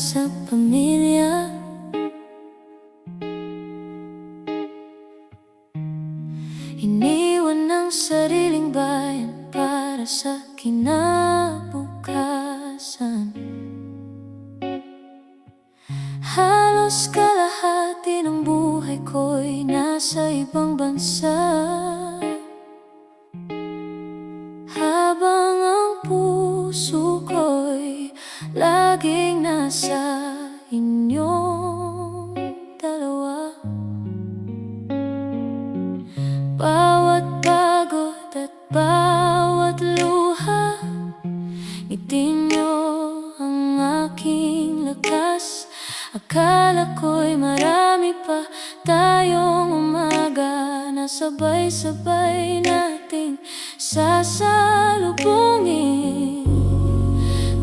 sa pamilya. Iniwan ng sariling bayan para sa kinabukasan. Halos kalahati ng buhay ko'y nasa ibang bansa, habang ang puso ko'y laging nasa inyong dalawa. Bawat pagod at bawat luha, ngiti nyo ang aking lakas. Akala ko'y marami pa tayong umaga na sabay-sabay nating sasalubungin.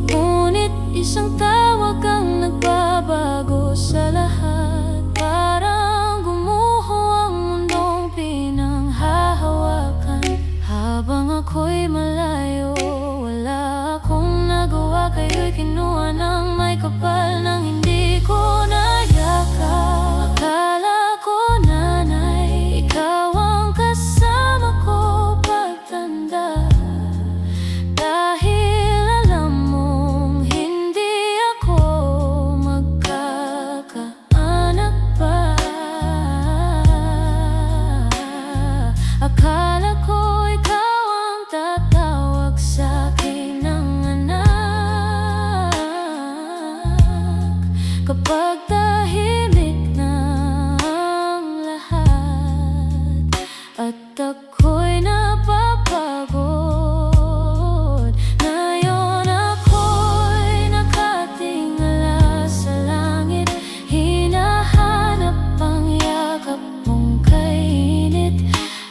Ngunit isang tawag ang nagbabago sa lahat. Parang gumuho ang mundong pinanghahawakan. Habang ako'y malayo, wala akong nagawa, kayo'y kinuha ng may kapal ng hindi ko nayakap. Akala ko, nanay, ikaw ang kasama ko pagtanda, dahil alam mong hindi ako magkakaanak pa. Akala ko ikaw ang tatawag sa'kin ng anak kapag tahimik na ang lahat at ako'y napapagod. Ngayon ako'y nakatingala sa langit, hinahanap ang yakap mong kainit.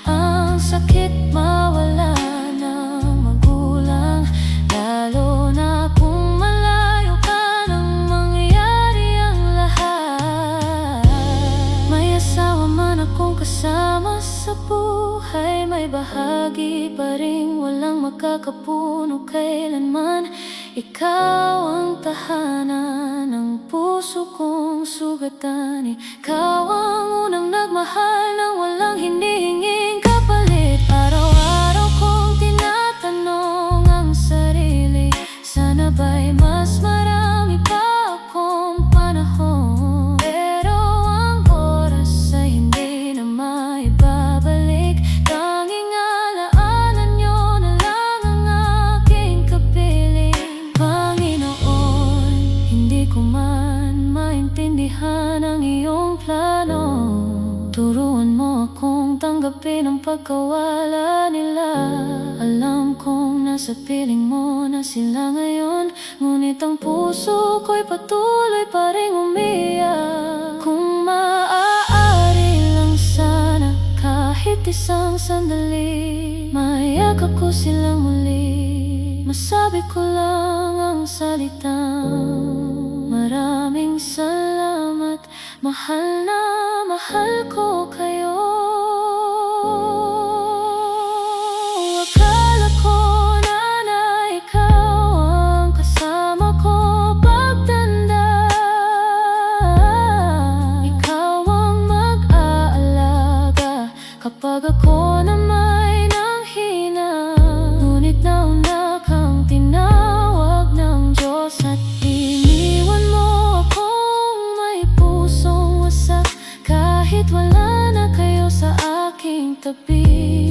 Ang sakit mawala ng magulang, lalo na kung malayo ka nang mangyari ang lahat. May asawa man akong kasama sa buhay, may bahagi pa rin walang makakapuno kailanman. Ikaw ang tahanan ng puso kong sugatan. Ikaw ang unang nagmahal nang walang hinihinging kapalit. Araw-araw kong tinatanong ang sarili, sana ba'y mas marami pa akong panahon? Pero ang oras ay hindi na maibabalik. Tanging alaanan nyo na lang ang aking kapiling. Panginoon, hindi ko man maintindihan ang iyong plano. Turuan mo akong tanggapin ang pagkawala nila. Alam kong nasa piling mo na sila ngayon, ngunit ang puso ko'y patuloy pa ring umiyak. Kung maaari lang sana, kahit isang sandali, mayakap ko silang muli. Masabi ko lang ang salitang maraming salamat, mahal na mahal ko kayo. Akala ko, nanay, ikaw ang kasama ko pagtanda. Ikaw ang mag-aalaga kapag ako na may nanghina. Ngunit nauna kang tinawag ng Diyos at iniwan mo akong may pusong wasak. Kahit wala na kayo sa aking tabi,